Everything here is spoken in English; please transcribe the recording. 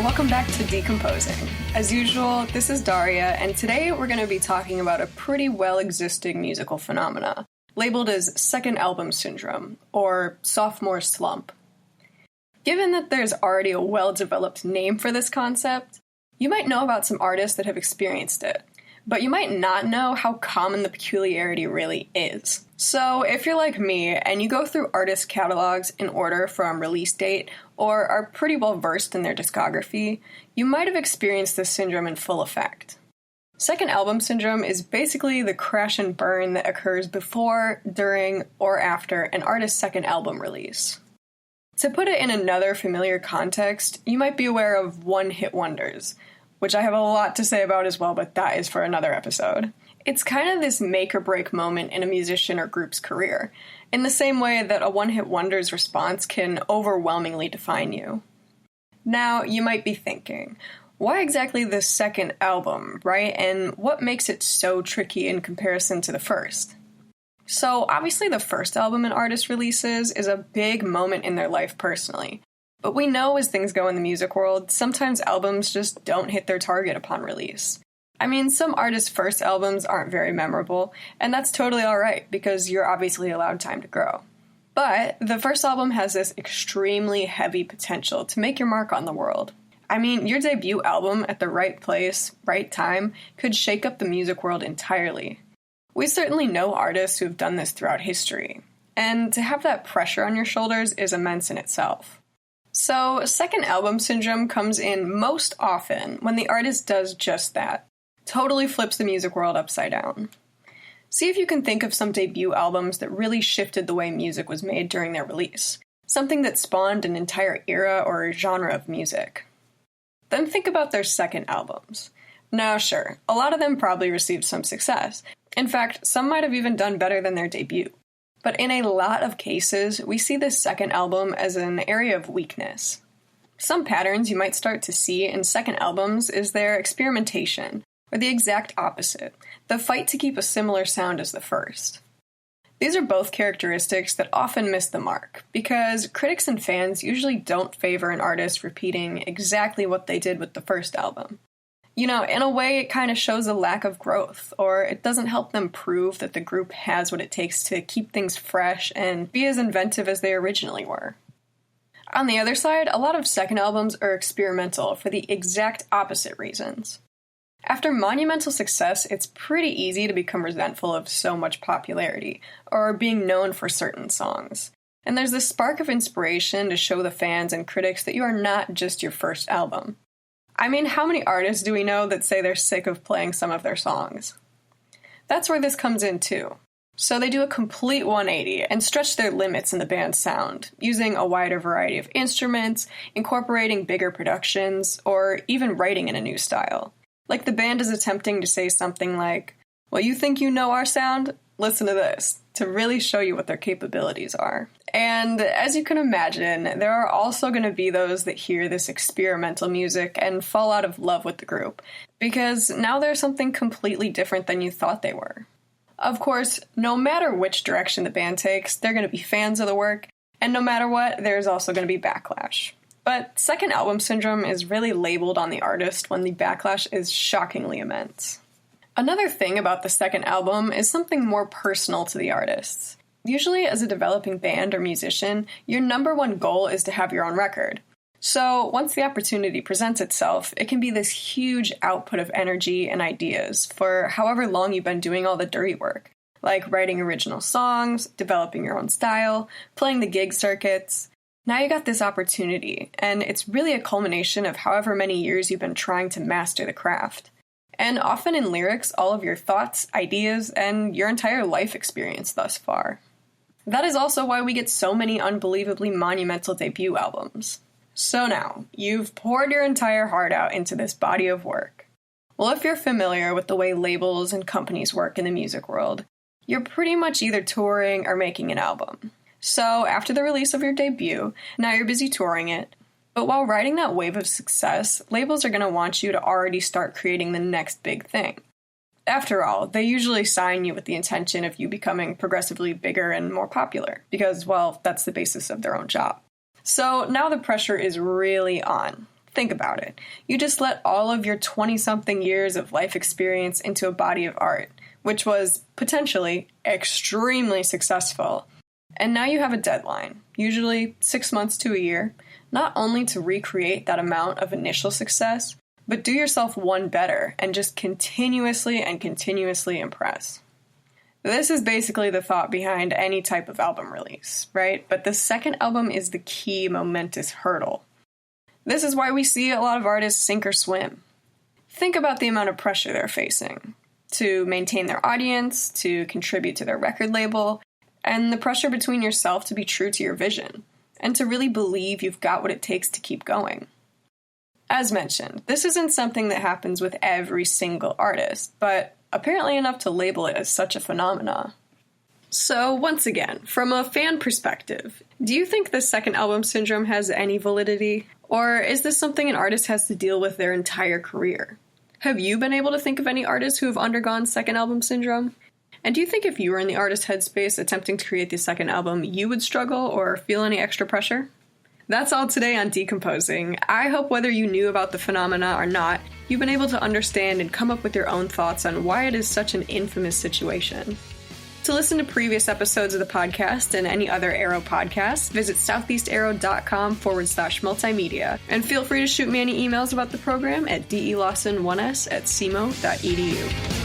Welcome back to Decomposing. As usual, this is Daria, and today we're going to be talking about a pretty well-existing musical phenomena, labeled as second album syndrome, or sophomore slump. Given that there's already a well-developed name for this concept, you might know about some artists that have experienced it, but you might not know how common the peculiarity really is. So if you're like me and you go through artist catalogs in order from release date or are pretty well versed in their discography, you might have experienced this syndrome in full effect. Second album syndrome is basically the crash and burn that occurs before, during, or after an artist's second album release. To put it in another familiar context, you might be aware of one-hit wonders, which I have a lot to say about as well, but that is for another episode. It's kind of this make-or-break moment in a musician or group's career, in the same way that a one-hit wonder's response can overwhelmingly define you. Now, you might be thinking, why exactly the second album, right? And what makes it so tricky in comparison to the first? So, obviously the first album an artist releases is a big moment in their life personally. But we know as things go in the music world, sometimes albums just don't hit their target upon release. I mean, some artists' first albums aren't very memorable, and that's totally alright, because you're obviously allowed time to grow. But the first album has this extremely heavy potential to make your mark on the world. I mean, your debut album at the right place, right time, could shake up the music world entirely. We certainly know artists who have done this throughout history, and to have that pressure on your shoulders is immense in itself. So, second album syndrome comes in most often when the artist does just that. Totally flips the music world upside down. See if you can think of some debut albums that really shifted the way music was made during their release. Something that spawned an entire era or genre of music. Then think about their second albums. Now sure, a lot of them probably received some success. In fact, some might have even done better than their debut. But in a lot of cases, we see this second album as an area of weakness. Some patterns you might start to see in second albums is their experimentation, or the exact opposite, the fight to keep a similar sound as the first. These are both characteristics that often miss the mark, because critics and fans usually don't favor an artist repeating exactly what they did with the first album. You know, in a way, it kind of shows a lack of growth, or it doesn't help them prove that the group has what it takes to keep things fresh and be as inventive as they originally were. On the other side, a lot of second albums are experimental for the exact opposite reasons. After monumental success, it's pretty easy to become resentful of so much popularity, or being known for certain songs. And there's this spark of inspiration to show the fans and critics that you are not just your first album. I mean, how many artists do we know that say they're sick of playing some of their songs? That's where this comes in too. So they do a complete 180 and stretch their limits in the band's sound, using a wider variety of instruments, incorporating bigger productions, or even writing in a new style. Like the band is attempting to say something like, well, you think you know our sound? Listen to this, to really show you what their capabilities are. And as you can imagine, there are also going to be those that hear this experimental music and fall out of love with the group, because now they're something completely different than you thought they were. Of course, no matter which direction the band takes, they're going to be fans of the work, and no matter what, there's also going to be backlash. But second album syndrome is really labeled on the artist when the backlash is shockingly immense. Another thing about the second album is something more personal to the artists. Usually, as a developing band or musician, your number one goal is to have your own record. So, once the opportunity presents itself, it can be this huge output of energy and ideas for however long you've been doing all the dirty work, like writing original songs, developing your own style, playing the gig circuits. Now you got this opportunity, and it's really a culmination of however many years you've been trying to master the craft. And often in lyrics, all of your thoughts, ideas, and your entire life experience thus far. That is also why we get so many unbelievably monumental debut albums. So now, you've poured your entire heart out into this body of work. Well, if you're familiar with the way labels and companies work in the music world, you're pretty much either touring or making an album. So after the release of your debut, now you're busy touring it. But while riding that wave of success, labels are going to want you to already start creating the next big thing. After all, they usually sign you with the intention of you becoming progressively bigger and more popular, because, well, that's the basis of their own job. So now the pressure is really on. Think about it. You just let all of your 20-something years of life experience into a body of art, which was potentially extremely successful. And now you have a deadline, usually 6 months to a year, not only to recreate that amount of initial success, but do yourself one better and just continuously impress. This is basically the thought behind any type of album release, right? But the second album is the key momentous hurdle. This is why we see a lot of artists sink or swim. Think about the amount of pressure they're facing to maintain their audience, to contribute to their record label, and the pressure between yourself to be true to your vision, and to really believe you've got what it takes to keep going. As mentioned, this isn't something that happens with every single artist, but apparently enough to label it as such a phenomena. So once again, from a fan perspective, do you think the second album syndrome has any validity? Or is this something an artist has to deal with their entire career? Have you been able to think of any artists who have undergone second album syndrome? And do you think if you were in the artist headspace attempting to create the second album, you would struggle or feel any extra pressure? That's all today on Decomposing. I hope whether you knew about the phenomena or not, you've been able to understand and come up with your own thoughts on why it is such an infamous situation. To listen to previous episodes of the podcast and any other Arrow podcasts, visit SoutheastArrow.com/multimedia, and feel free to shoot me any emails about the program at delawson1s@cmo.edu.